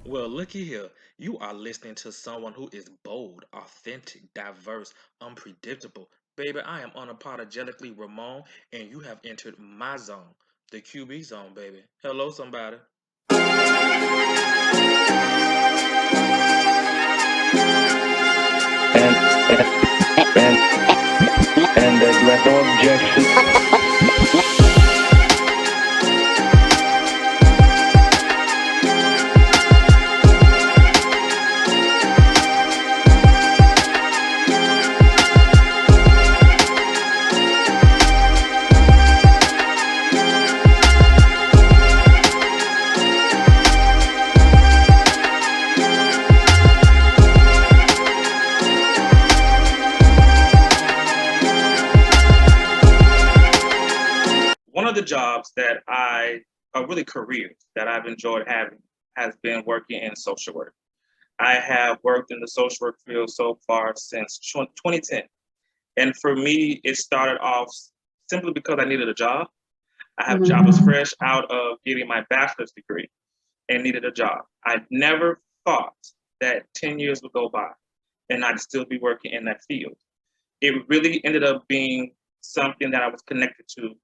Well, looky here. You are listening to someone who is bold, authentic, diverse, unpredictable. Baby, I am unapologetically Ramon, and you have entered my zone, the QB zone, baby. Hello, somebody. and and and there's no objection. One of the jobs that really careers that I've enjoyed having has been working in social work. I have worked in the social work field so far since 2010. And for me, it started off simply because I needed a job. I was fresh out of getting my bachelor's degree and needed a job. I never thought that 10 years would go by and I'd still be working in that field. It really ended up being something that I was connected to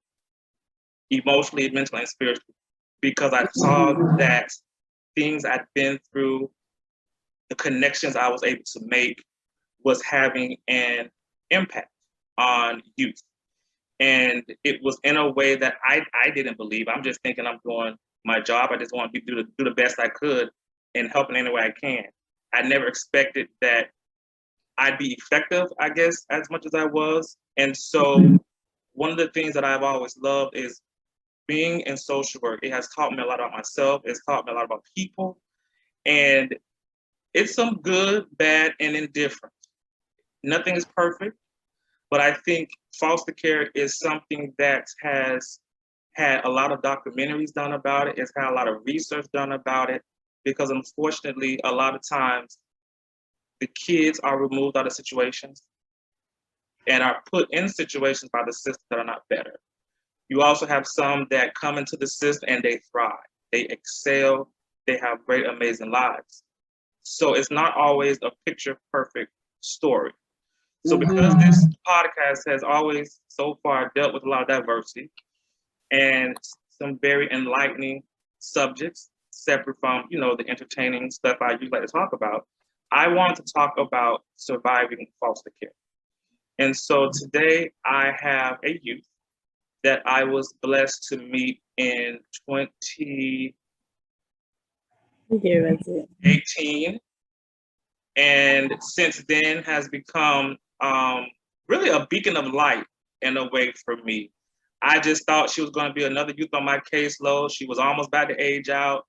emotionally, mentally, and spiritually because I saw that things I'd been through, the connections I was able to make was having an impact on youth. And it was in a way that I didn't believe. I'm just thinking I'm doing my job. I just want to do the best I could and help in any way I can. I never expected that I'd be effective, I guess, as much as I was. And so one of the things that I've always loved is being in social work. It has taught me a lot about myself. It's taught me a lot about people. And it's some good, bad, and indifferent. Nothing is perfect, but I think foster care is something that has had a lot of documentaries done about it. It's had a lot of research done about it because unfortunately, a lot of times the kids are removed out of situations and are put in situations by the system that are not better. You also have some that come into the system and they thrive, they excel, they have great, amazing lives. So it's not always a picture perfect story. So because this podcast has always so far dealt with a lot of diversity and some very enlightening subjects, separate from the entertaining stuff I usually like to talk about, I want to talk about surviving foster care. And so today I have a youth that I was blessed to meet in 2018, Yeah, that's it. and since then has become really a beacon of light in a way for me. I just thought she was going to be another youth on my caseload. She was almost about to age out.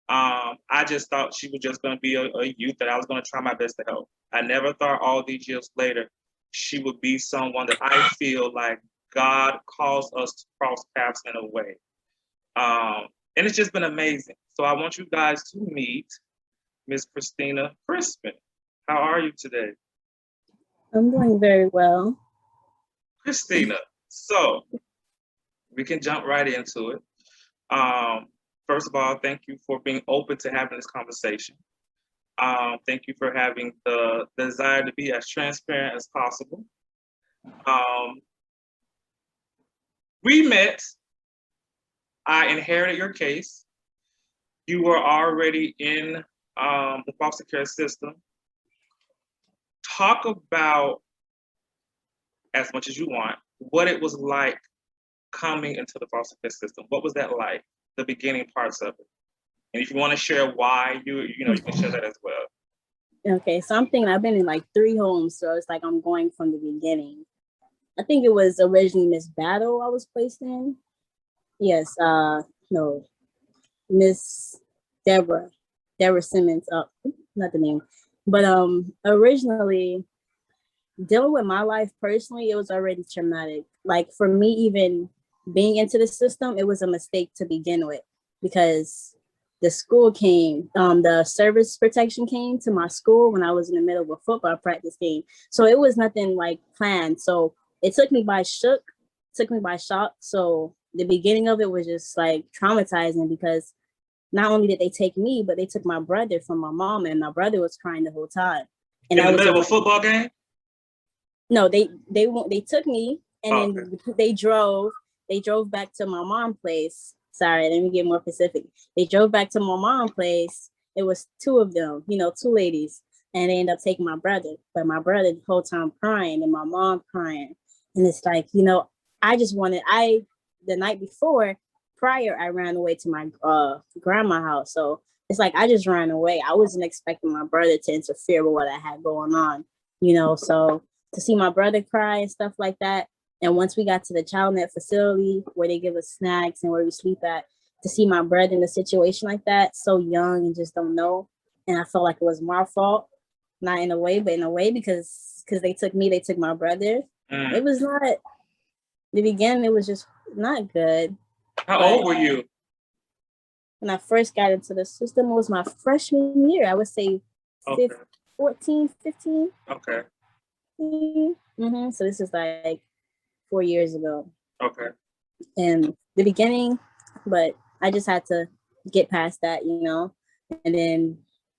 I just thought she was just going to be a youth that I was going to try my best to help. I never thought all these years later she would be someone that I feel like God calls us to cross paths in a way. And it's just been amazing. So I want you guys to meet Miss Christina Crispin. How are you today? I'm doing very well. Christina, so we can jump right into it. Um, First of all, thank you for being open to having this conversation. Thank you for having the desire to be as transparent as possible. Um, we met, I inherited your case. You were already in the foster care system. Talk about, as much as you want, what it was like coming into the foster care system. What was that like? The beginning parts of it. And if you want to share why, you can share that as well. Okay, so I'm thinking I've been in like 3 homes, so it's like I'm going from the beginning. I think it was originally Miss Battle I was placed in. Yes, no, Miss Deborah, Deborah Simmons. Not the name, but originally dealing with my life personally, it was already traumatic. Like for me, even being into the system, it was a mistake to begin with because the school came, the service protection came to my school when I was in the middle of a football practice game. So it was nothing like planned. So it took me by shock. So the beginning of it was just like traumatizing because not only did they take me, but they took my brother from my mom, and my brother was crying the whole time. And In I the was middle of just a football game? no, they took me, and Oh, then they drove back to my mom's place. Sorry, let me get more specific. They drove back to my mom's place. It was two of them, two ladies, and they ended up taking my brother. But my brother the whole time crying, and my mom crying, and it's like, I just wanted. The night before, prior, I ran away to my grandma's house, so it's like I just ran away. I wasn't expecting my brother to interfere with what I had going on, so to see my brother cry and stuff like that. And once we got to the child net facility where they give us snacks and where we sleep at, to see my brother in a situation like that, so young and just don't know. And I felt like it was my fault, not in a way, but in a way because they took me, they took my brother. It was not, the beginning, it was just not good. How old were you? When I first got into the system, it was my freshman year. I would say 14, 15. Okay. Mm-hmm. So this is like 4 years ago. Okay. And the beginning, but I just had to get past that, And then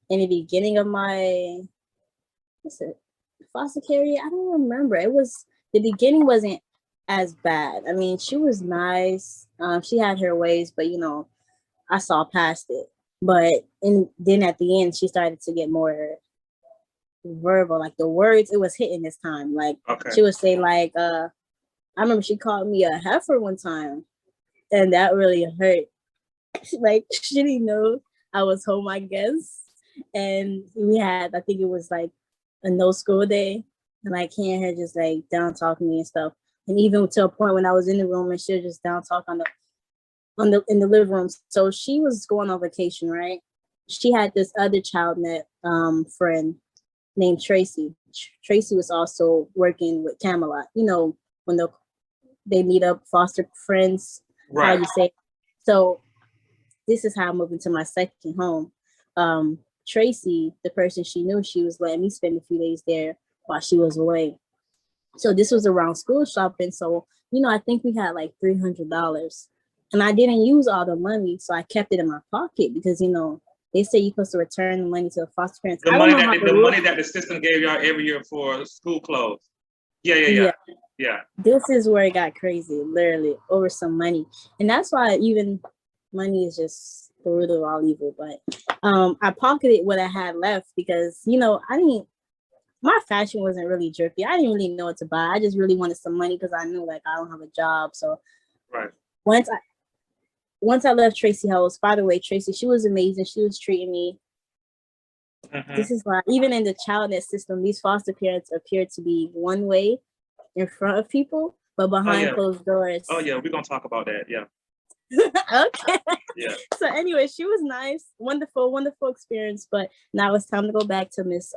in the beginning of my foster care, I don't remember. The beginning wasn't as bad. I mean, she was nice. She had her ways, but I saw past it. But then at the end, she started to get more verbal, like the words, it was hitting this time. Like she would say, like, I remember she called me a heifer one time, and that really hurt. Like she didn't know I was home, I guess. And we had, I think it was like a no school day, and I can't her just like down talking to me and stuff. And even to a point when I was in the room and she was just down talk in the living room. So she was going on vacation, right? She had this other child net friend named Tracy. Tracy was also working with Camelot. When they meet up, foster friends, right? How you say? So this is how I moved into my second home. Tracy, the person she knew, she was letting me spend a few days there while she was away. So this was around school shopping. So I think we had like $300, and I didn't use all the money, so I kept it in my pocket because they say you're supposed to return the money to the foster parents. The money that the system gave y'all every year for school clothes. Yeah. This is where it got crazy, literally over some money, and that's why even money is just the root of all evil. But I pocketed what I had left because my fashion wasn't really drippy. I didn't really know what to buy. I just really wanted some money because I knew like I don't have a job. So once I left Tracy house, by the way, Tracy, she was amazing. She was treating me. This is why even in the child net system, these foster parents appear to be one way in front of people, but behind closed doors. Oh yeah, we're gonna talk about that. Yeah. Okay. Yeah. So anyway, she was nice, wonderful experience. But now it's time to go back to Miss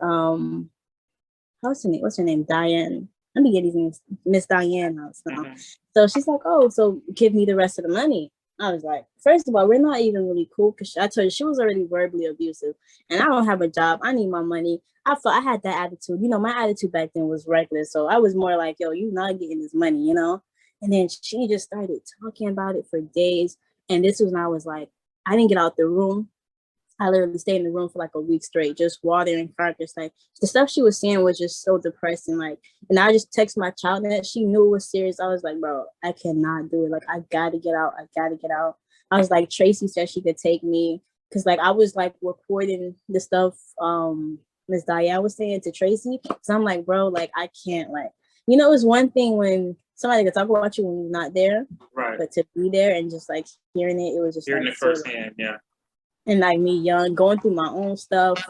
what's her name? Diane. Let me get these names. Miss Diane house now. So she's like, oh, so give me the rest of the money. I was like, first of all, we're not even really cool because I told you she was already verbally abusive, and I don't have a job. I need my money. I felt I had that attitude. My attitude back then was reckless. So I was more like, yo, you not getting this money, And then she just started talking about it for days. And this was when I was like, I didn't get out the room. I literally stayed in the room for like a week straight, just watering crackers. Like the stuff she was saying was just so depressing. Like, and I just text my child that she knew it was serious. I was like, bro, I cannot do it. Like, I gotta get out. I was like, Tracy said she could take me. Cause like I was like recording the stuff Miss Diane was saying to Tracy. So I'm like, bro, like I can't it's one thing when somebody can talk about you when you're not there. Right. But to be there and just like hearing it was just hearing like it firsthand, yeah. And like me young, going through my own stuff.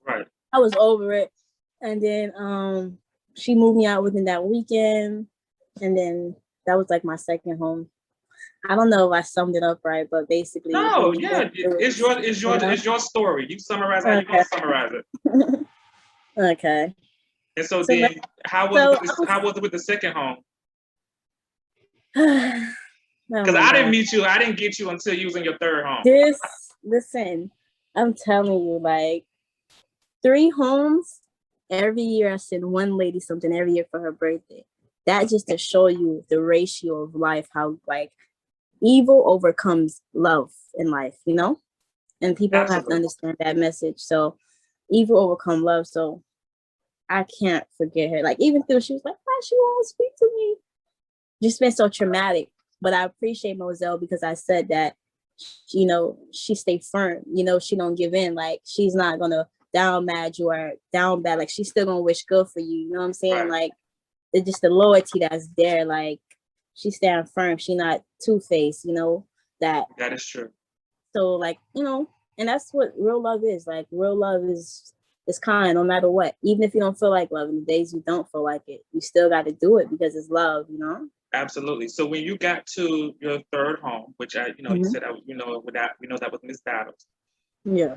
Right. I was over it. And then she moved me out within that weekend. And then that was like my second home. I don't know if I summed it up right, but basically it's your story. You summarize how you're gonna summarize it. Okay. And so then how was it with the second home? Because I didn't get you until you was in your third home. Listen, I'm telling you, like 3 homes every year. I send one lady something every year for her birthday. That just to show you the ratio of life, how like evil overcomes love in life, and people have to Absolutely. understand that message. So evil overcome love. So I can't forget her. Like even though she was like, why she won't speak to me? Just been so traumatic. But I appreciate Moselle because I said that, you know, she stayed firm. You know, she don't give in. Like she's not gonna down mad you or down bad. Like she's still gonna wish good for you. You know what I'm saying? Right. Like it's just the loyalty that's there. Like she's standing firm. She not two-faced, you know, that. That is true. So like, you know, and that's what real love is. Like real love is kind no matter what. Even if you don't feel like loving, the days you don't feel like it, you still got to do it because it's love, you know? Absolutely. So when you got to your third home, which you said, we know that was Miss Battles. Yeah.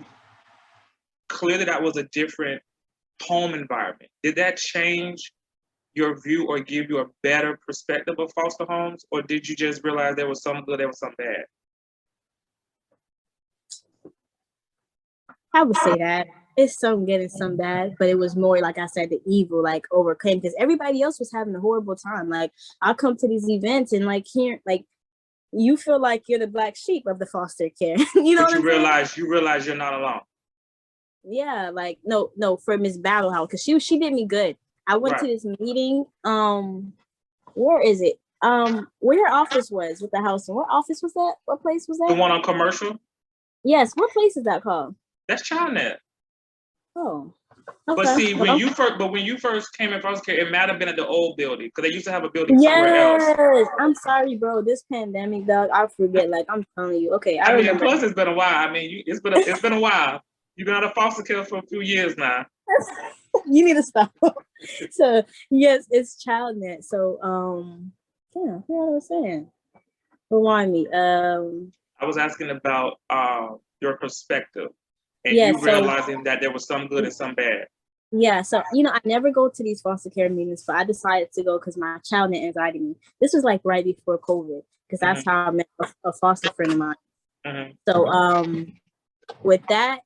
Clearly, that was a different home environment. Did that change your view or give you a better perspective of foster homes, or did you just realize there was some good, there was some bad? I would say that it's some good and some bad, but it was more like I said, the evil like overcame because everybody else was having a horrible time. Like I come to these events and like here, like you feel like you're the black sheep of the foster care. You know But what I'm saying? you realize you're not alone. Yeah, like no, for Miss Battle House because she did me good. I went to Right. this meeting. Where is it? Where your office was with the house, and what office was that? What place was The that? one on Commercial, Yes, what place is that called? that's ChildNet. Oh, But okay. see, Well, when you first came in foster care, it might have been at the old building because they used to have a building somewhere else. yes. I'm sorry, bro. This pandemic, dog. I forget. Like I'm telling you. Okay, I I mean, and remember. plus it's been a while. I mean, it's been a while. You've been out of foster care for a few years now. You need to stop. So yes, it's ChildNet. So yeah, what I was saying. Remind me. I was asking about your perspective and Yeah. you So realizing that there was some good and some bad. yeah, so you know, I never go to these foster care meetings, but I decided to go because my child net invited me. This was like right before COVID, because that's Mm-hmm. how I met a foster friend of mine. Mm-hmm. So with that,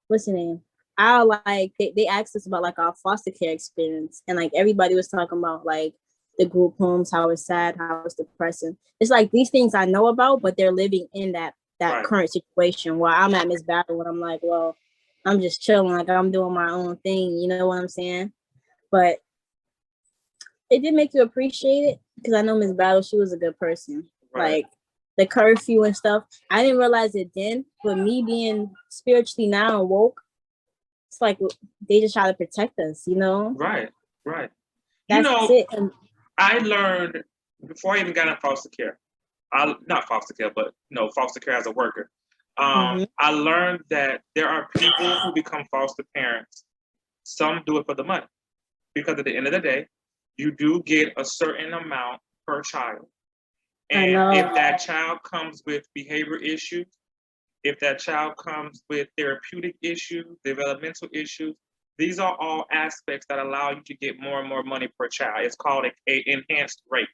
what's the name? I like they asked us about like our foster care experience, and like everybody was talking about like the group homes, how it's sad, how it's depressing. It's like these things I know about, but they're living in that Right. current situation while I'm at Miss Battle and I'm like, well, I'm just chilling, like I'm doing my own thing, you know what I'm saying? But it did make you appreciate it because I know Miss Battle, she was a good person. Right. Like the curfew and stuff, I didn't realize it then, but me being spiritually now and woke, it's like they just try to protect us, you know? Right. Right. You That's know, it. And I learned before I even got in foster care, not foster care, but foster care as a worker. I learned that there are people who become foster parents. Some do it for the money because at the end of the day, you do get a certain amount per child. I And know. if that child comes with behavior issues, if that child comes with therapeutic issues, developmental issues, these are all aspects that allow you to get more and more money per child. It's called a enhanced rate.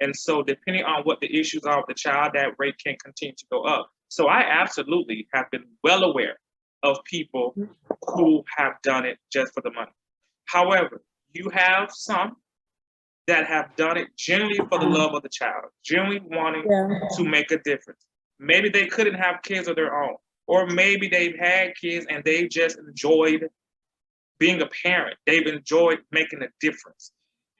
And so depending on what the issues are with the child, that rate can continue to go up. So I absolutely have been well aware of people who have done it just for the money. However, you have some that have done it genuinely for the love of the child, genuinely wanting to make a difference. Maybe they couldn't have kids of their own, or maybe they've had kids and they just enjoyed being a parent. They've enjoyed making a difference.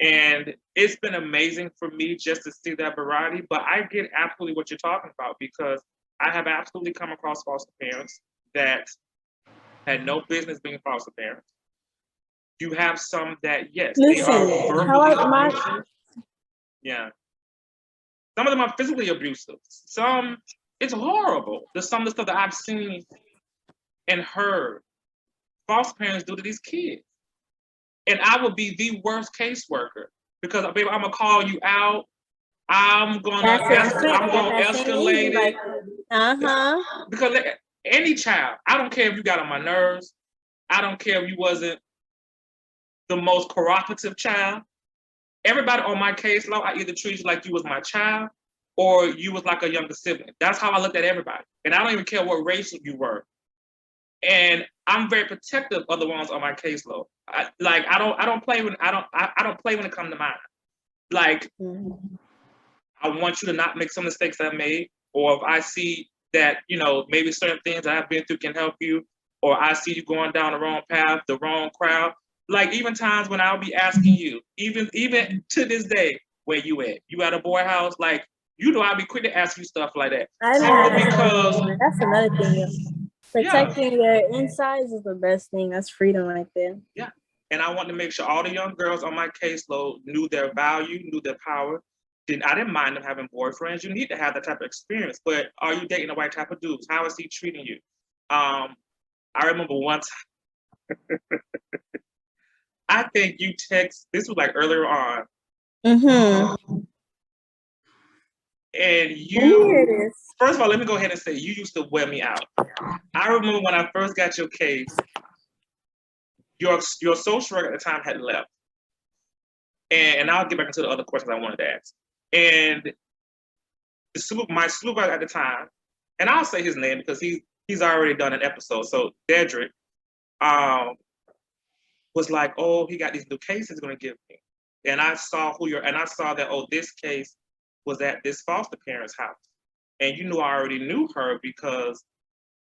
And it's been amazing for me just to see that variety, but I get absolutely what you're talking about because I have absolutely come across foster parents that had no business being foster parents. You have some that, yes, they are verbally abusive. Yeah. Some of them are physically abusive. Some, it's horrible. Some of the stuff that I've seen and heard foster parents do to these kids. And I would be the worst caseworker because, baby, I'm gonna call you out. I'm gonna escalate it. Because any child, I don't care if you got on my nerves. I don't care if you wasn't the most cooperative child. Everybody on my caseload, I either treat you like you was my child or you was like a younger sibling. That's how I looked at everybody. And I don't even care what race you were. And I'm very protective of the ones on my caseload. I don't play when it comes to mine. Like, I want you to not make some mistakes I made, or if I see that, maybe certain things that I've been through can help you, or I see you going down the wrong path, the wrong crowd. Like even times when I'll be asking you, even to this day, where you at? You at a boy house? Like, I'll be quick to ask you stuff like that. I Simply know. because, That's another thing. yeah, Protecting your insides is the best thing. That's freedom right there. yeah. And I want to make sure all the young girls on my caseload knew their value, knew their power. I didn't mind them having boyfriends. You need to have that type of experience. But are you dating the right type of dudes? How is he treating you? I remember one time, I think you this was like earlier on. Mm-hmm. And first of all, let me go ahead and say, you used to wear me out. I remember when I first got your case, your social worker at the time had left. And I'll get back into the other questions I wanted to ask. And my supervisor at the time, and I'll say his name because he's already done an episode. So Dedrick was like, oh, he got these new cases he's gonna give me. And I saw that, oh, this case was at this foster parent's house. And I already knew her because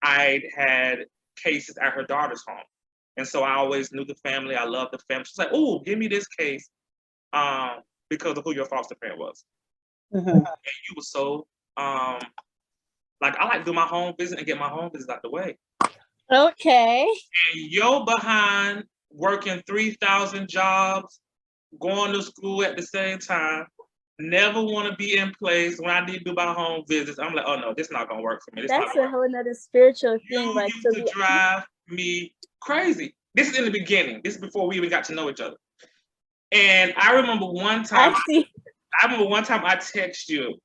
I had cases at her daughter's home. And so I always knew the family. I loved the family. She's like, oh, give me this case because of who your foster parent was. Mm-hmm. And you were so, I like to do my home visit and get my home visit out the way. Okay. And you're behind working 3,000 jobs, going to school at the same time, never want to be in place when I need to do my home visits. I'm like, oh no, this is not gonna work for me. That's a whole nother spiritual thing. You used to drive me crazy. This is in the beginning. This is before we even got to know each other. And I remember one time I texted you,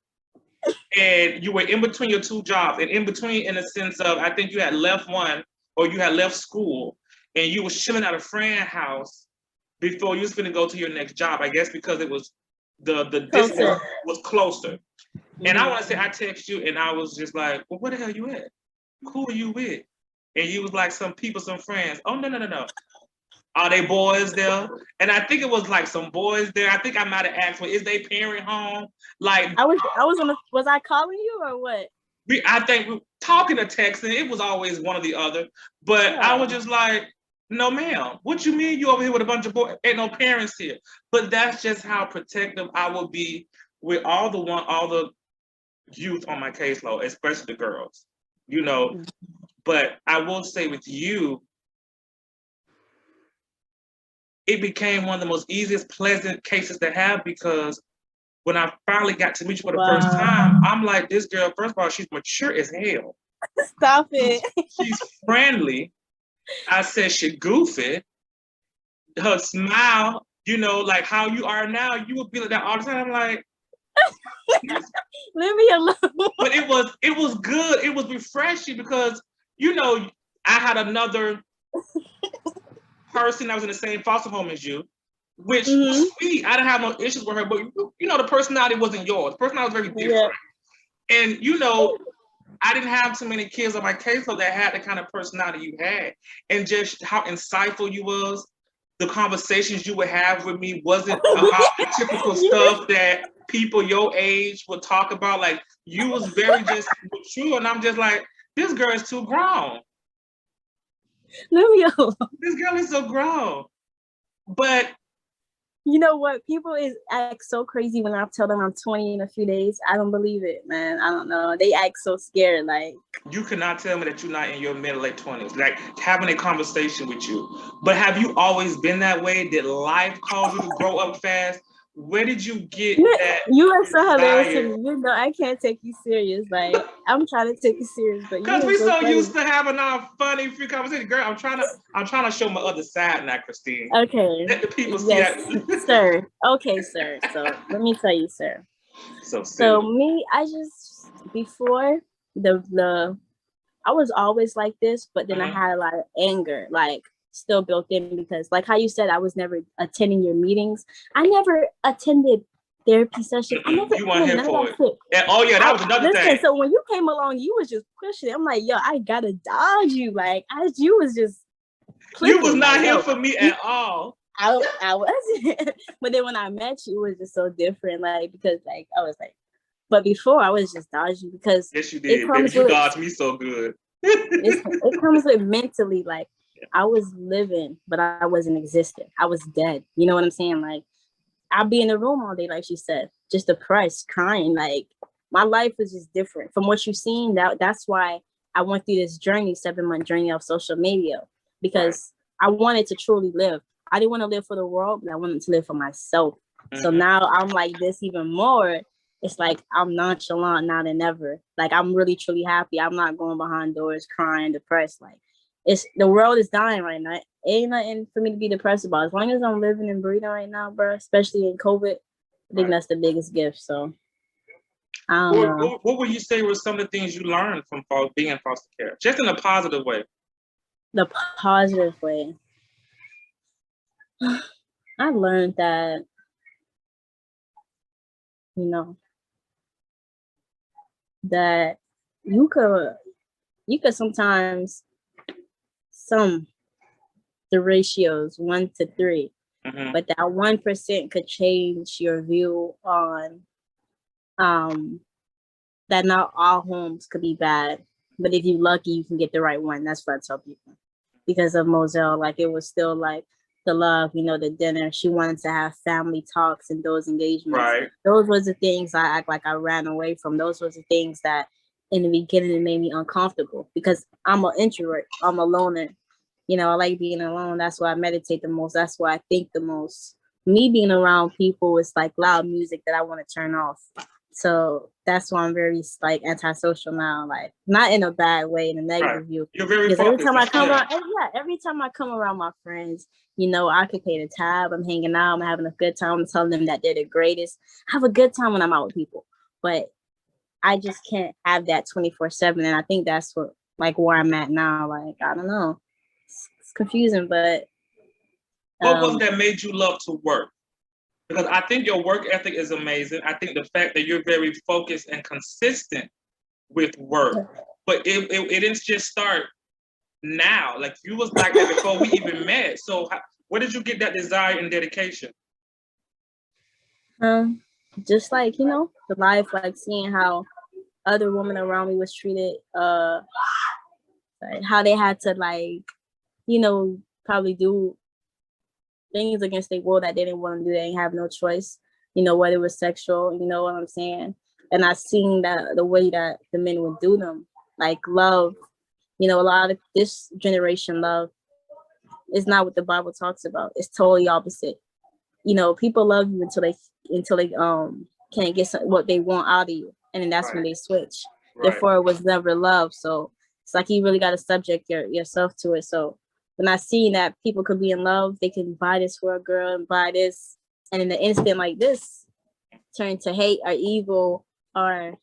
and you were in between your two jobs, and in between in the sense of, I think you had left one or you had left school, and you were chilling at a friend's house before you was going to go to your next job. I guess because it was the distance was closer. Mm-hmm. And I want to say I texted you, and I was just like, well, where the hell you at? Who are you with? And you was like, some people, some friends. Oh, no. Are they boys there? And I think it was like some boys there. I think I might have asked, well, is they parent home? Like was I calling you or what? I think we talking or texting. It was always one or the other. But yeah. I was just like, no, ma'am. What you mean you over here with a bunch of boys? Ain't no parents here. But that's just how protective I will be with all the youth on my caseload, especially the girls. But I will say with you, it became one of the most easiest, pleasant cases to have, because when I finally got to meet you for the first time, I'm like, this girl, first of all, she's mature as hell. Stop it. She's friendly. I said she goofy. Her smile, like how you are now, you would be like that all the time. I'm like, leave me alone. But it was good. It was refreshing because, I had another person that was in the same foster home as you, which was sweet. I didn't have no issues with her, but the personality wasn't yours. The personality was very different. Yeah. And I didn't have too many kids on my caseload that had the kind of personality you had, and just how insightful you was. The conversations you would have with me wasn't about the typical stuff that people your age would talk about. Like, you was very just mature, and I'm just like, this girl is too grown. Leave me alone. This girl is so grown. But you know what? People act so crazy when I tell them I'm 20 in a few days. I don't believe it, man. I don't know. They act so scared. Like, you cannot tell me that you're not in your mid or late 20s, like having a conversation with you. But have you always been that way? Did life cause you to grow up fast? Where did you get that? You are so hilarious. I can't take you serious. Like, I'm trying to take you serious, but because we're so used to having our funny, free conversation. Girl, I'm trying to show my other side now, Christine. Okay. Let the people see that. Sir. Okay, sir. So let me tell you, sir. So me, I just before I was always like this, but then I had a lot of anger, like, still built in, because like how you said, I was never attending your meetings. I never attended therapy sessions. I never. You weren't here for it. That was another thing. So when you came along, you was just pushing it. I'm like, yo, I gotta dodge you. Like, you was just clicking. You was not here for me at all. I wasn't. But then when I met you, it was just so different. Like, because like I was like, But before I was just dodging because Yes, you it did, baby. comes You with dodged me so good. it comes with mentally, like I was living, but I wasn't existing. I was dead. You know what I'm saying? Like I'll be in the room all day, like she said, just depressed, crying. Like my life was just different from what you've seen. That's why I went through this journey, 7-month journey of social media, because I wanted to truly live. I didn't want to live for the world, but I wanted to live for myself. So now I'm like this even more. It's like I'm nonchalant now than ever. Like I'm really truly happy. I'm not going behind doors crying, depressed. Like it's the world is dying right now. Ain't nothing for me to be depressed about. As long as I'm living and breathing right now, bro, especially in COVID, I think that's the biggest gift. So I don't know. What would you say were some of the things you learned from being in foster care, just in a positive way? The positive way. I learned that, you know, that you could sometimes sum the ratios 1 to 3, but that 1% could change your view on that not all homes could be bad, but if you're lucky, you can get the right one. That's what I tell people. Because of Moselle, like it was still like the love, the dinner. She wanted to have family talks and those engagements. Right. Those was the things I act like I ran away from. Those was the things that in the beginning it made me uncomfortable because I'm an introvert. I'm a loner. I like being alone. That's why I meditate the most. That's why I think the most. Me being around people is like loud music that I want to turn off. So that's why I'm very like antisocial now, like not in a bad way, in a negative view. You're very because focused. every time I come around my friends, I could pay the tab. I'm hanging out. I'm having a good time. I'm telling them that they're the greatest. I have a good time when I'm out with people, but I just can't have that 24/7. And I think that's what where I'm at now. Like I don't know, it's confusing, but what was that made you love to work? Because I think your work ethic is amazing. I think the fact that you're very focused and consistent with work, but it didn't just start now. Like you was like that before we even met. So where did you get that desire and dedication? Just like the life, like seeing how other women around me was treated, how they had to probably do things against their will that they didn't want to do. They didn't have no choice, whether it was sexual, you know what I'm saying? And I seen that the way that the men would do them, like love, a lot of this generation love is not what the Bible talks about. It's totally opposite. People love you until they can't get what they want out of you. And then that's when they switch. Therefore it was never love. So it's like you really got to subject yourself to it. So when I seen that people could be in love, they can buy this for a girl and buy this. And in an instant like this, turn to hate or evil or,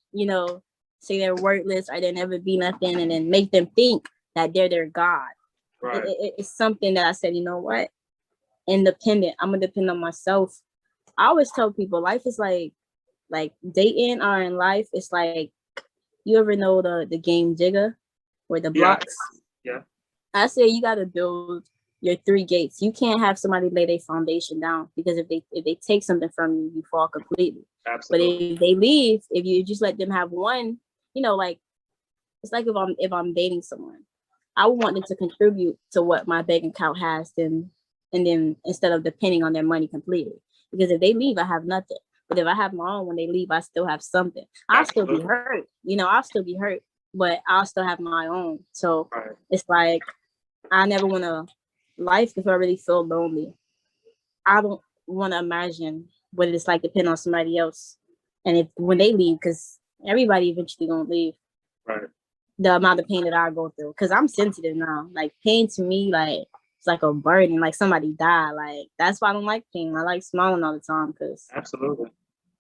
say they're worthless or they never be nothing and then make them think that they're their God. It's something that I said, you know what? Independent. I'm going to depend on myself. I always tell people life is like dating or in life. It's like, you ever know the game Jigga where the blocks? Yeah. I say you got to build your 3 gates. You can't have somebody lay their foundation down because if they take something from you, you fall completely. Absolutely. But if they leave, if you just let them have one, like it's like if I'm dating someone, I want them to contribute to what my bank account has, and then instead of depending on their money completely. Because if they leave, I have nothing. But if I have my own, when they leave, I still have something. I'll still be hurt. I'll still be hurt, but I'll still have my own. So it's like, I never want to, life, if I really feel lonely, I don't want to imagine what it's like to depend on somebody else. And when they leave, because everybody eventually gonna leave. The amount of pain that I go through, because I'm sensitive now. Like pain to me, like it's like a burden, like somebody died. Like that's why I don't like pain. I like smiling all the time, because absolutely,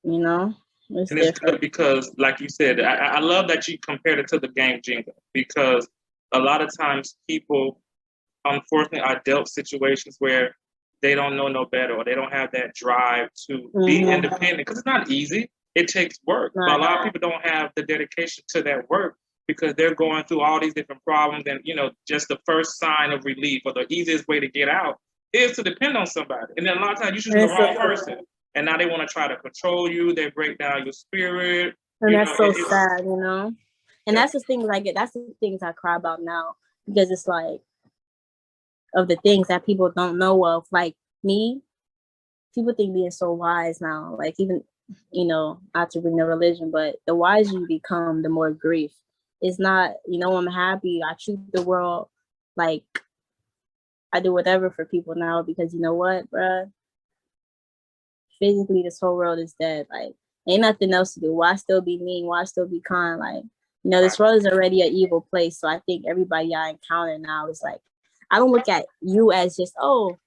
it's and different. It's good because, like you said, I love that you compared it to the game Jenga, because a lot of times people, unfortunately, are dealt situations where they don't know no better or they don't have that drive to be independent, because it's not easy. It takes work, but a lot of people don't have the dedication to that work, because they're going through all these different problems, and just the first sign of relief or the easiest way to get out is to depend on somebody. And then a lot of times you choose the wrong person, and now they want to try to control you. They break down your spirit. And that's so sad, you know. And that's the things I get. That's the things I cry about now, because it's like of the things that people don't know of. Like me, people think being so wise now. Like even, you know, not to bring the religion, but the wiser you become, the more grief. It's not, you know, I'm happy. I treat the world like I do whatever for people now, because you know what, bruh? Physically, this whole world is dead. Like, ain't nothing else to do. Why still be mean? Why still be kind? Like, you know, this world is already an evil place. So I think everybody I encounter now is like, I don't look at you as just, oh,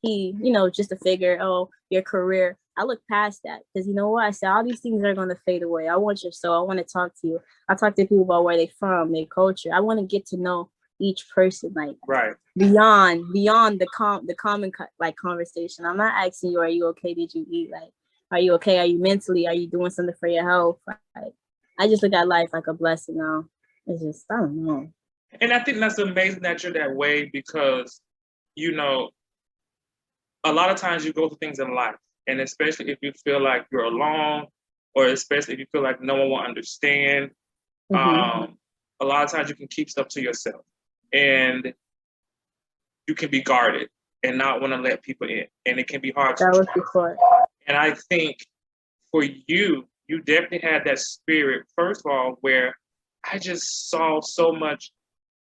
he, you know, just a figure, oh, your career. I look past that, because you know what? I said, all these things are going to fade away. I want your soul. I want to talk to you. I talk to people about where they're from, their culture. I want to get to know each person, like beyond the common like conversation. I'm not asking you, are you okay? Did you eat? Like, are you okay? Are you mentally? Are you doing something for your health? Like, I just look at life like a blessing now. It's just, I don't know. And I think that's amazing that you're that way, because, you know, a lot of times you go through things in life, and especially if you feel like you're alone, or especially if you feel like no one will understand, a lot of times you can keep stuff to yourself, and you can be guarded and not want to let people in, and it can be hard to trust. Before. And I think for you, you definitely had that spirit, first of all, where I just saw so much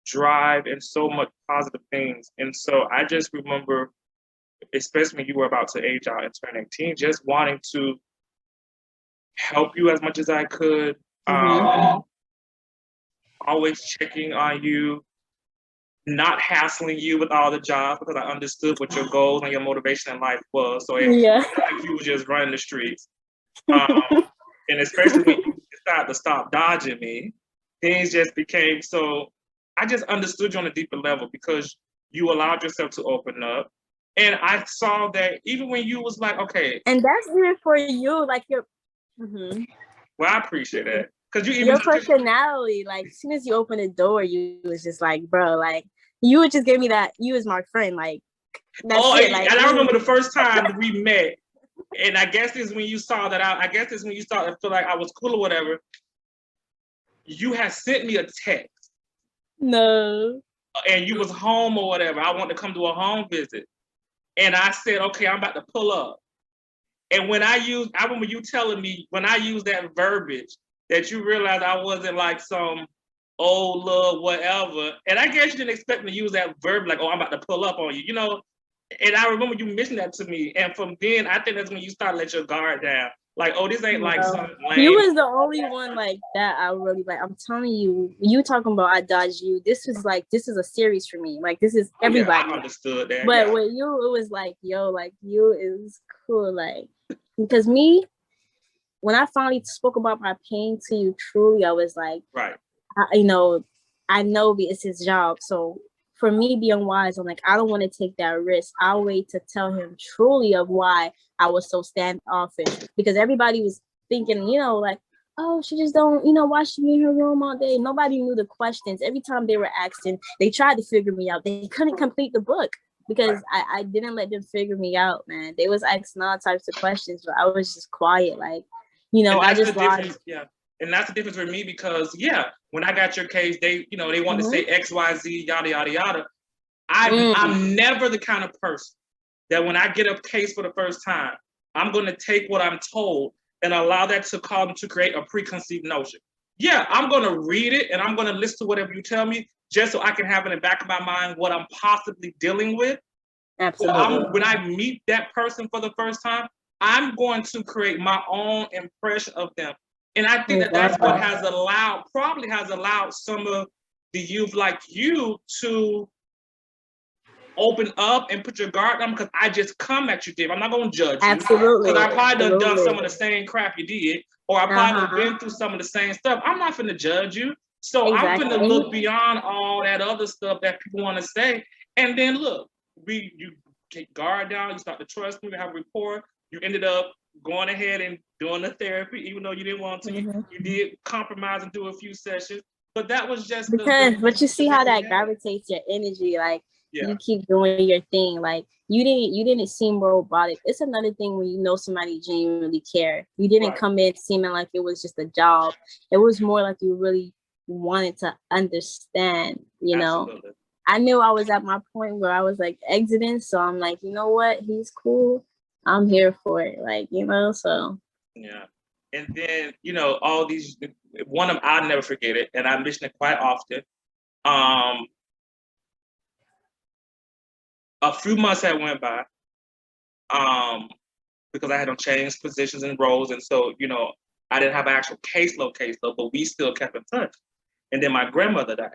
drive and so much positive things. And so I just remember, especially when you were about to age out and turn 18, just wanting to help you as much as I could, always checking on you, not hassling you with all the jobs, because I understood what your goals and your motivation in life was. So it was like you were just running the streets. And especially when you decided to stop dodging me, things just became so, I just understood you on a deeper level, because you allowed yourself to open up. And I saw that even when you was like, okay. And that's even for you, like your, well, I appreciate that. Because you even your personality, like as soon as you open the door, you was just like, bro, like you would just give me that, you as my friend, like that's it. Like, and I remember the first time we met, and I guess this is when you saw that I guess this is when you started to feel like I was cool or whatever. You had sent me a text. No. And you was home or whatever. I wanted to come to a home visit. And I said, okay, I'm about to pull up. And when I remember you telling me, when I used that verbiage, that you realized I wasn't like some old love, whatever. And I guess you didn't expect me to use that verb, like, oh, I'm about to pull up on you, you know? And I remember you mentioned that to me. And from then, I think that's when you started to let your guard down. Like, oh, this ain't like some lame. You was the only one like that I really like. I'm telling you, you talking about I dodged you. This is a series for me. Like, this is everybody. Yeah, I understood that. But with you, it was like, yo, like you is cool. Like, because me, when I finally spoke about my pain to you, truly, I was like, I know it's his job. So for me being wise, I'm like, I don't want to take that risk. I'll wait to tell him truly of why I was so standoffish, because everybody was thinking, you know, like, oh, she just don't, you know, why she be in her room all day? Nobody knew the questions. Every time they were asking, they tried to figure me out. They couldn't complete the book because I didn't let them figure me out, man. They was asking all types of questions, but I was just quiet, like, you know, I just lied. Yeah. And that's the difference for me, because when I got your case, they want to say X, Y, Z, yada, yada, yada. I'm never the kind of person that when I get a case for the first time, I'm going to take what I'm told and allow that to cause them to create a preconceived notion. Yeah, I'm going to read it and I'm going to listen to whatever you tell me, just so I can have in the back of my mind what I'm possibly dealing with. Absolutely. When I meet that person for the first time, I'm going to create my own impression of them. And I think that's what probably has allowed some of the youth like you to open up and put your guard down, because I just come at you, Dave. I'm not going to judge you. Absolutely. Because I probably done some of the same crap you did, or I probably have been through some of the same stuff. I'm not finna judge you. So I'm finna look beyond all that other stuff that people want to say. And then look, you take guard down, you start to trust me, we have rapport. You ended up going ahead and doing the therapy, even though you didn't want to. You did compromise and do a few sessions, but that was just but you see how that gravitates your energy. Like, Yeah. you keep doing your thing. Like you didn't seem robotic. It's another thing when you know somebody genuinely care. You didn't Right. come in seeming like it was just a job. It was more like you really wanted to understand, you know. Absolutely. I knew I was at my point where I was like exiting, so I'm like, you know what, he's cool. I'm here for it, like, you know. So Yeah. And then, you know, all these, one of them, I'll never forget it, and I mention it quite often. A few months had went by, because I had to change positions and roles, and so, you know, I didn't have an actual caseload, but we still kept in touch. And then my grandmother died.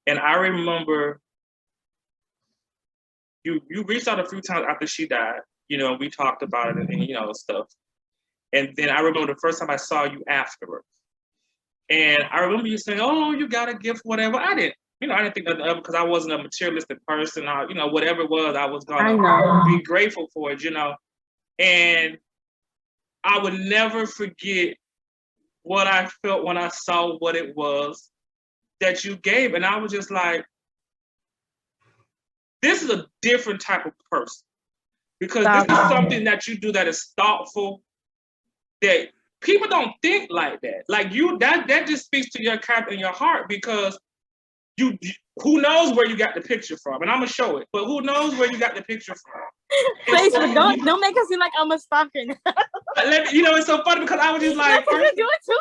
And I remember you reached out a few times after she died, you know, we talked about it and you know, stuff. And then I remember the first time I saw you afterwards. And I remember you saying, "Oh, you got a gift, whatever." I didn't think nothing of it because I wasn't a materialistic person. You know, whatever it was, I was I gonna know. be grateful for it, you know. And I would never forget what I felt when I saw what it was that you gave. And I was just like, this is a different type of person. Because this is something that you do that is thoughtful, that people don't think like that. Like you, that just speaks to your character and your heart, because who knows where you got the picture from, and I'm gonna show it, but who knows where you got the picture from? Facebook, don't make us seem like I'm a stalker. You know, it's so funny because I was just like, That's what you do it too.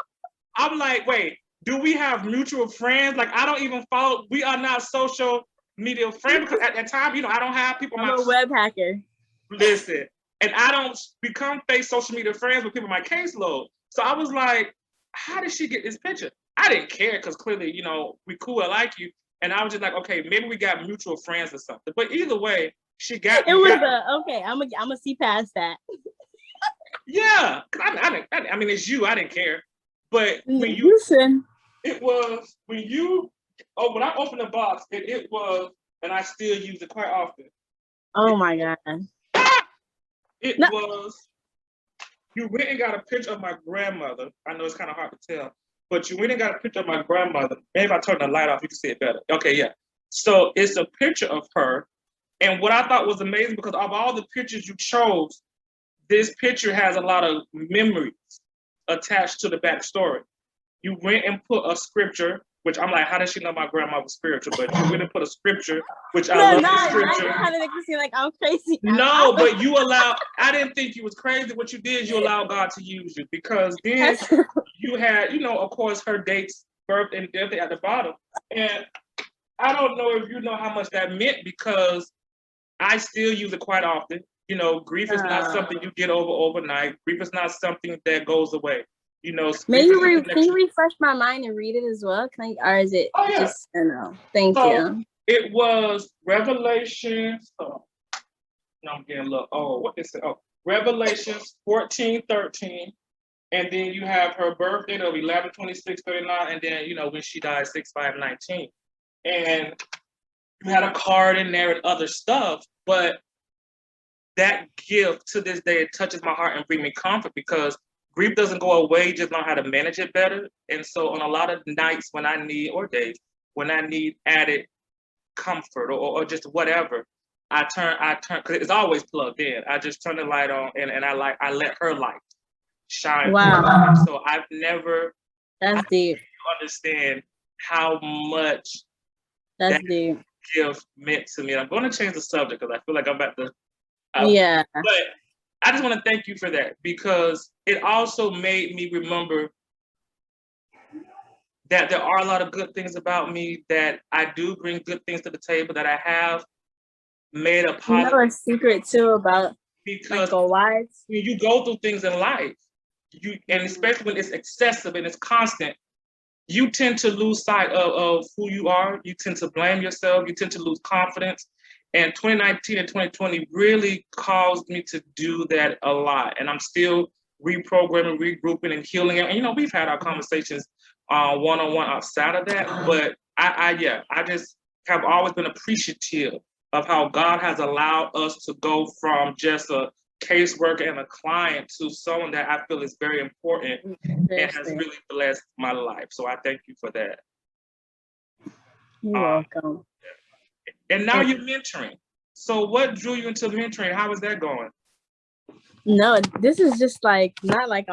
I'm like, wait, do we have mutual friends? Like, I don't even follow. We are not social media friends because at that time, you know, I don't have people. I'm a web hacker. Listen, and I don't become fake social media friends with people in my caseload. So I was like, how did she get this picture? I didn't care because clearly, you know, we cool, I like you. And I was just like, okay, maybe we got mutual friends or something. But either way, she got it. Was okay. I'm gonna see past that. Yeah, I mean, it's you. I didn't care. But when listen, it was when I opened the box, it was, and I still use it quite often. Oh my god. It was, you went and got a picture of my grandmother. I know it's kind of hard to tell, but you went and got a picture of my grandmother. Maybe if I turn the light off, you can see it better. Okay, yeah. So it's a picture of her. And what I thought was amazing, because of all the pictures you chose, this picture has a lot of memories attached to the backstory. You went and put a scripture, which I'm like, how does she know my grandma was spiritual? But you went and put a scripture, which I love the scripture. You're kind of making me seem like I'm crazy. No, but I didn't think you was crazy. What you did is you allowed God to use you, because then you had, you know, of course, her dates, birth and death at the bottom. And I don't know if you know how much that meant, because I still use it quite often. You know, grief is not something you get over overnight. Grief is not something that goes away. You know, can you refresh my mind and read it as well? Or is it just, I don't know. Thank you. It was Revelations. No, I'm getting a little, what is it? Oh, Revelations 14:13. And then you have her birthday of 11/26/39, and then, you know, when she died, 6/5/19. And you had a card in there and other stuff, but that gift to this day, it touches my heart and brings me comfort, because grief doesn't go away, just know how to manage it better. And so on a lot of nights when I need, or days, when I need added comfort or just whatever, I turn, because it's always plugged in. I just turn the light on and I let her light shine. Wow. So I've never deep. Understand how much that deep gift meant to me. I'm going to change the subject because I feel like I'm about to. Yeah. But I just want to thank you for that, because it also made me remember that there are a lot of good things about me, that I do bring good things to the table, that I have made a positive. You know a secret too about Michael Watts? When you go through things in life, and especially when it's excessive and it's constant, you tend to lose sight of who you are. You tend to blame yourself. You tend to lose confidence. And 2019 and 2020 really caused me to do that a lot. And I'm still reprogramming, regrouping, and healing. And, you know, we've had our conversations one-on-one outside of that. But I just have always been appreciative of how God has allowed us to go from just a caseworker and a client to someone that I feel is very important and has really blessed my life. So I thank you for that. You're welcome. And now you're mentoring. So what drew you into mentoring? How is that going? No, this is just like not like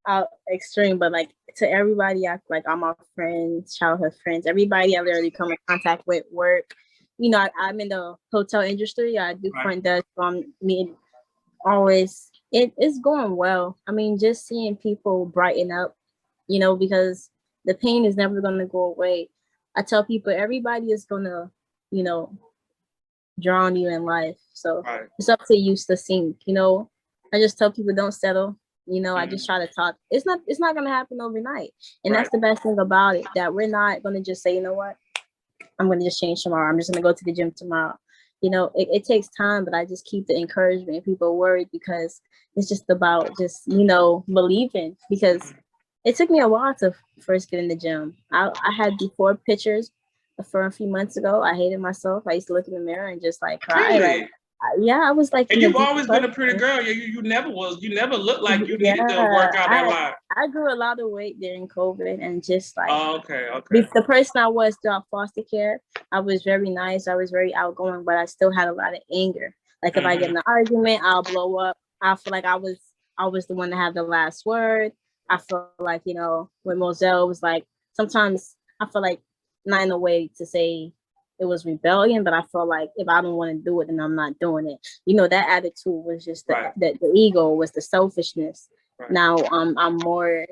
out extreme, but like to everybody, I like all my friends, childhood friends, everybody I literally come in contact with work. You know, I'm in the hotel industry. I do front desk. Me always it's going well. I mean, just seeing people brighten up, you know, because the pain is never gonna go away. I tell people everybody is gonna, you know, drown you in life. So it's up to you to sink, you know. I just tell people don't settle. You know, I just try to talk. It's not gonna happen overnight. And that's the best thing about it, that we're not gonna just say, you know what, I'm gonna just change tomorrow. I'm just gonna go to the gym tomorrow. You know, it takes time, but I just keep the encouragement. People are worried because it's just about just, you know, believing, because it took me a while to first get in the gym. I had before pictures for a few months ago. I hated myself. I used to look in the mirror and just like cry. Really? Like, yeah, I was like. And you've always been a pretty girl. You never looked like you needed to work out a lot. I grew a lot of weight during COVID and just like. Okay. The person I was throughout foster care, I was very nice. I was very outgoing, but I still had a lot of anger. Like if I get in an argument, I'll blow up. I feel like I was the one to have the last word. I feel like, you know, when Moselle was like, sometimes I feel like not in a way to say it was rebellion, but I feel like if I don't want to do it, then I'm not doing it. You know, that attitude was just the ego, was the selfishness. Now I'm more,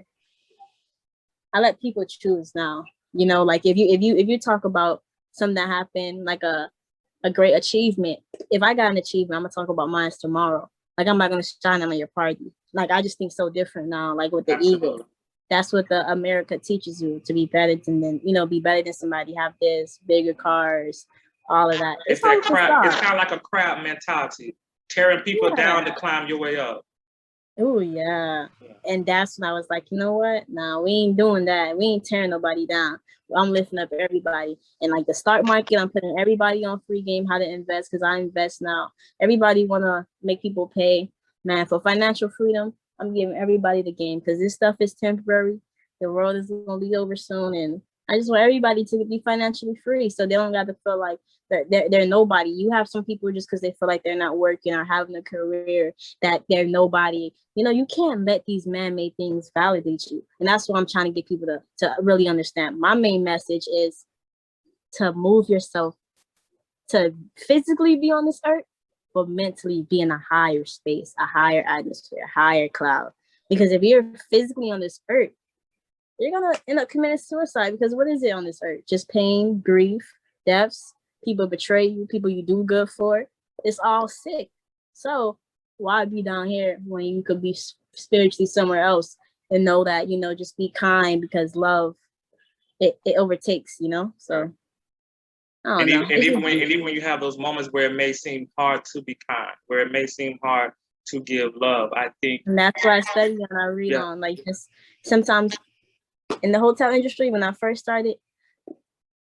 I let people choose now. You know, like if you talk about something that happened, like a great achievement, if I got an achievement, I'm gonna talk about mine tomorrow. Like I'm not gonna shine on your party. Like I just think so different now. Like with the ego, that's what the America teaches you, to be better than, you know, be better than somebody, have this, bigger cars, all of that. It's that crap. It's kind of like a crab mentality, tearing people down to climb your way up. Oh yeah. And that's when I was like, you know what? Nah, we ain't doing that. We ain't tearing nobody down. I'm lifting up everybody. And like the stock market, I'm putting everybody on free game how to invest, because I invest now. Everybody wanna make people pay. Man, for financial freedom, I'm giving everybody the game, because this stuff is temporary. The world is gonna be over soon, and I just want everybody to be financially free, so they don't got to feel like they're nobody. You have some people just because they feel like they're not working or having a career, that they're nobody. You know, you can't let these man-made things validate you. And that's what I'm trying to get people to really understand. My main message is to move yourself, to physically be on this earth, but mentally be in a higher space, a higher atmosphere, a higher cloud. Because if you're physically on this earth, you're gonna end up committing suicide, because what is it on this earth? Just pain, grief, deaths, people betray you, people you do good for. It's all sick. So why be down here when you could be spiritually somewhere else, and know that, you know, just be kind, because love, it overtakes, you know? So even when you have those moments where it may seem hard to be kind, where it may seem hard to give love, I think. And that's why I study and I read on, like, just sometimes in the hotel industry, when I first started,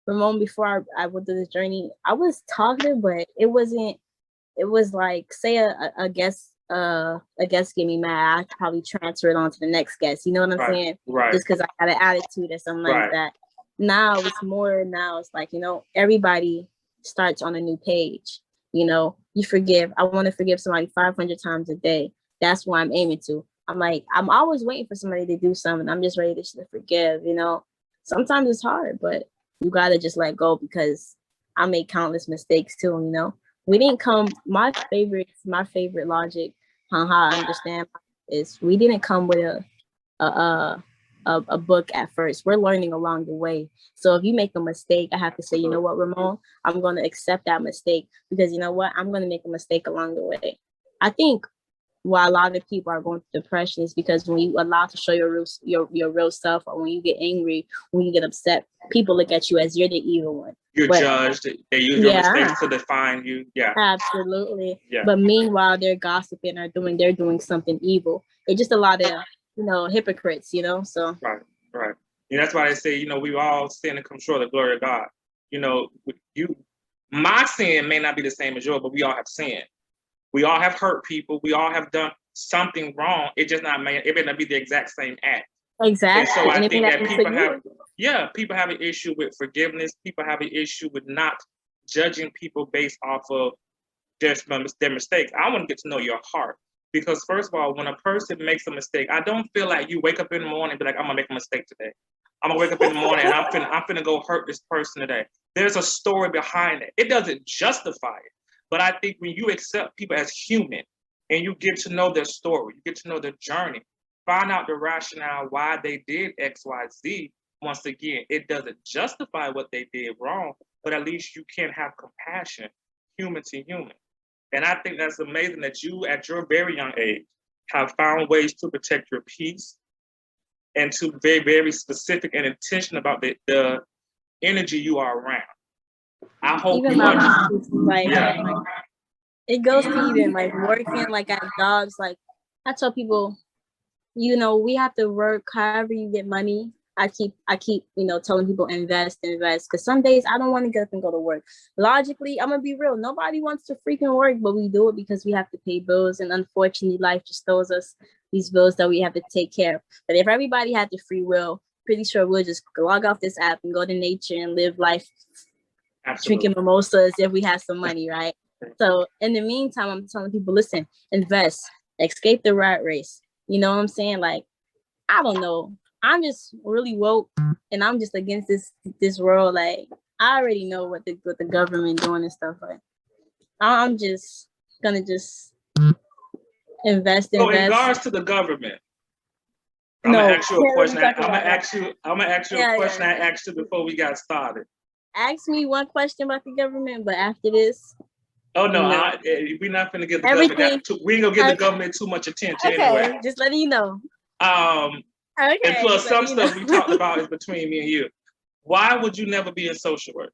Ramon, before I went through this journey, I was talkative, but it was like, say a guest get me mad, I'd probably transfer it on to the next guest. You know what I'm saying? Just because I had an attitude or something like that. Now it's like, you know, everybody starts on a new page. You know, you forgive. I want to forgive somebody 500 times a day. That's what I'm aiming to. I'm like, I'm always waiting for somebody to do something. I'm just ready to forgive, you know. Sometimes it's hard, but you gotta just let go, because I made countless mistakes too, you know. We didn't come, my favorite logic on how I understand is, we didn't come with a book at first. We're learning along the way. So if you make a mistake, I have to say, you know what, Ramon, I'm going to accept that mistake, because you know what, I'm going to make a mistake along the way. I think why a lot of people are going through depression is because when you allow to show your real self, or when you get angry, when you get upset, people look at you as you're the evil one. You're judged. They use your mistakes to define you. Yeah, absolutely. Yeah. But meanwhile, they're gossiping or they're doing something evil. It's just a lot of, you know, hypocrites. You know, so right. And that's why they say, you know, we all sin and come short of the glory of God. You know, my sin may not be the same as yours, but we all have sinned. We all have hurt people. We all have done something wrong. It may not be the exact same act. Exactly. And so I think that people have an issue with forgiveness. People have an issue with not judging people based off of their mistakes. I want to get to know your heart. Because first of all, when a person makes a mistake, I don't feel like you wake up in the morning and be like, I'm gonna make a mistake today. I'm gonna wake up in the morning and I'm finna go hurt this person today. There's a story behind it. It doesn't justify it. But I think when you accept people as human and you get to know their story, you get to know their journey, find out the rationale why they did X, Y, Z. Once again, it doesn't justify what they did wrong, but at least you can have compassion, human to human. And I think that's amazing that you, at your very young age, have found ways to protect your peace and to be very, very specific and intentional about the energy you are around. I hope Even you my like, yeah. it goes to even like working like at jobs. Like I tell people, we have to work however you get money. I keep, telling people invest, because some days I don't want to get up and go to work. Logically, I'm gonna be real. Nobody wants to freaking work, but we do it because we have to pay bills, and unfortunately, life just throws us these bills that we have to take care of. But if everybody had the free will, pretty sure we'll just log off this app and go to nature and live life, drinking mimosas if we have some money, right? So in the meantime, I'm telling people, listen, invest, escape the rat race. You know what I'm saying? Like, I don't know. I'm just really woke, and I'm just against this world. Like, I already know what the government doing and stuff. Like, I'm just gonna invest. So in regards to the government, I'm gonna ask you a question. I'm gonna ask you a question I asked you before we got started. Ask me one question about the government, but after this. Oh no, we're not gonna give the government. We ain't gonna give the government too much attention anyway. Just letting you know. And plus, some stuff we talked about is between me and you. Why would you never be in social work?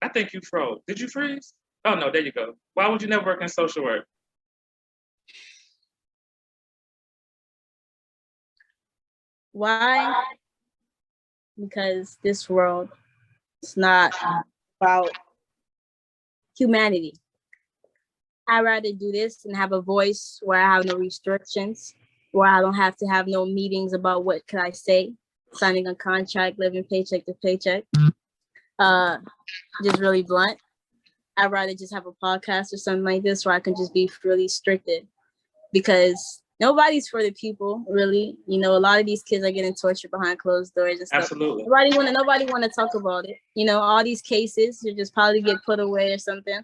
I think you froze. Did you freeze? Oh no, there you go. Why would you never work in social work? Why? Because this world is not about humanity. I'd rather do this and have a voice where I have no restrictions, where I don't have to have no meetings about what can I say, signing a contract, living paycheck to paycheck. Just really blunt. I'd rather just have a podcast or something like this where I can just be really restricted, because nobody's for the people, really. A lot of these kids are getting tortured behind closed doors and stuff. Absolutely. Nobody want to talk about it. All these cases, you just probably get put away or something.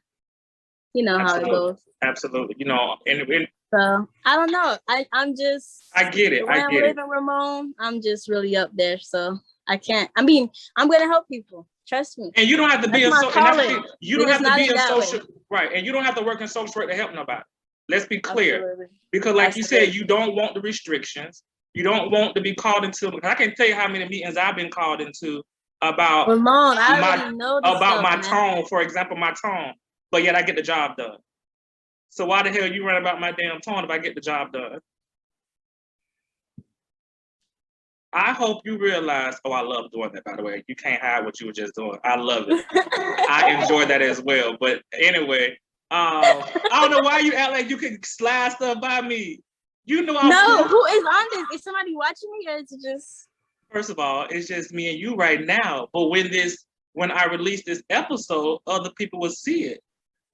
You know how it goes. Absolutely. So I don't know. I'm just. I get it. I'm living Ramon. I'm just really up there, so I can't. I mean, I'm gonna help people. Trust me. And you don't have to be a social. You don't have to be a social. Way. Right, and you don't have to work in social work to help nobody. Let's be clear. Absolutely. Because, like you said, you don't want the restrictions. You don't want to be called into. I can't tell you how many meetings I've been called into about Ramon. I already know about my tone. For example, my tone. But yet I get the job done. So why the hell you run about my damn tone if I get the job done? I hope you realize, I love doing that, by the way. You can't hide what you were just doing. I love it. I enjoy that as well. But anyway, I don't know why you act like you can slide stuff by me. I'm No, who is on this? Is somebody watching me, or is it just... First of all, it's just me and you right now. But when I release this episode, other people will see it.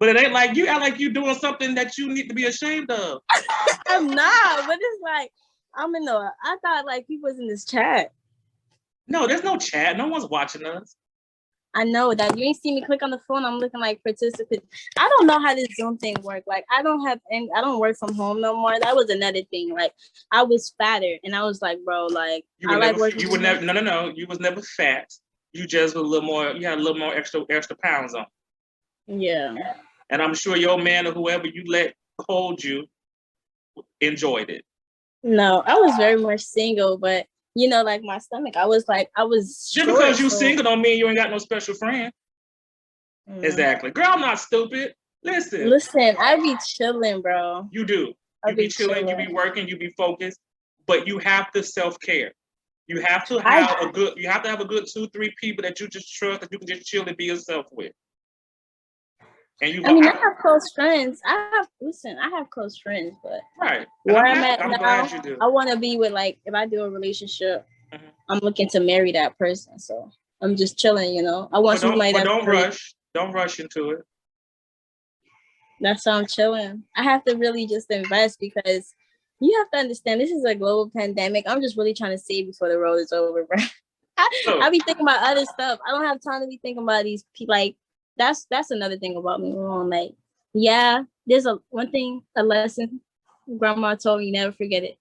But it ain't like you act like you doing something that you need to be ashamed of. I'm not, but it's like, I thought like people was in this chat. No, there's no chat. No one's watching us. I know that. You ain't see me click on the phone. I'm looking like participant. I don't know how this Zoom thing work. Like, I don't work from home no more. That was another thing. Like, I was fatter and I was like, bro, like, working. You were never, no. You was never fat. You just was you had a little more extra pounds on. Yeah. And I'm sure your man or whoever you let hold you enjoyed it. No, I was very much single, but like my stomach, I was just short, because you single don't mean you ain't got no special friend. Exactly. Girl, I'm not stupid. Listen, I be chilling, bro. You do. You be chilling, you be working, you be focused, but you have to self-care. You have to have a good 2-3 people that you just trust, that you can just chill and be yourself with. And I have close friends. I have close friends, but right. Where I'm at now, glad you do. I want to be with, like, if I do a relationship, I'm looking to marry that person. So I'm just chilling, you know. I want somebody But that's don't really, rush. Don't rush into it. that's how I'm chilling. I have to really just invest because you have to understand this is a global pandemic. I'm just really trying to save before the road is over, bro. I So, be thinking about other stuff. I don't have time to be thinking about these people. Like that's another thing about me. Like, yeah, there's a one thing, a lesson grandma told me, never forget it.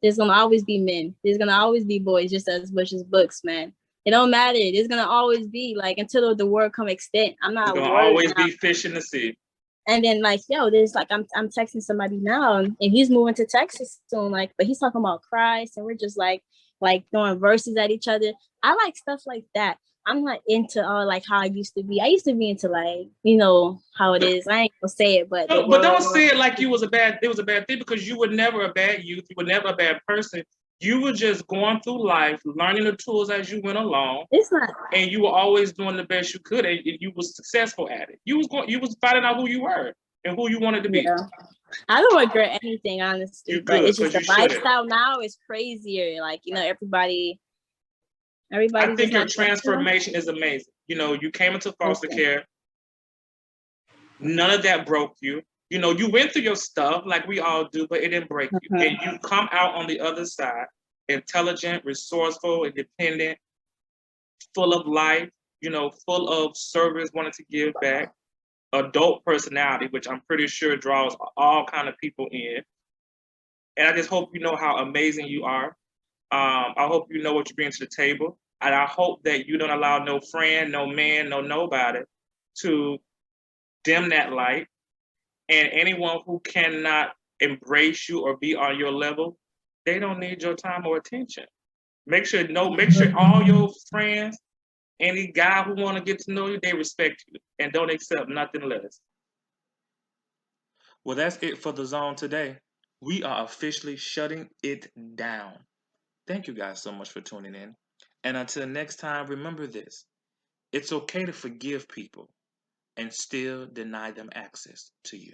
There's gonna always be men. There's gonna always be boys, just as much as books, man. It don't matter. There's gonna always be like until the world come extent. I'm there's not gonna worried always now. be fish in the sea. And then like, yo, there's like I'm texting somebody now and he's moving to Texas soon, like, but he's talking about Christ and we're just like throwing verses at each other. I like stuff like that. I'm not into all like how I used to be. I used to be into like, you know, how it is. I ain't gonna say it, but the No, but don't world. say it like it was a bad thing, because you were never a bad youth. You were never a bad person. You were just going through life, learning the tools as you went along, It's not. and you were always doing the best you could, and you was successful at it. You was finding out who you were and who you wanted to be. Yeah. I don't regret anything, honestly, You but good, it's just because the you shouldn't. lifestyle now is crazier. Like, you know, I everybody's think just your not, you know? transformation is amazing. You know, you came into foster Okay. care. None of that broke you. You know, you went through your stuff like we all do, but it didn't break you. Uh-huh. And you come out on the other side, intelligent, resourceful, independent, full of life, you know, full of service, wanting to give back, adult personality, which I'm pretty sure draws all kind of people in. And I just hope you know how amazing you are. I hope you know what you bring to the table. And I hope that you don't allow no friend, no man, no nobody to dim that light. And anyone who cannot embrace you or be on your level, they don't need your time or attention. Make sure all your friends, any guy who want to get to know you, they respect you and don't accept nothing less. Well, that's it for the zone today. We are officially shutting it down. Thank you guys so much for tuning in. And until next time, remember this: it's okay to forgive people and still deny them access to you.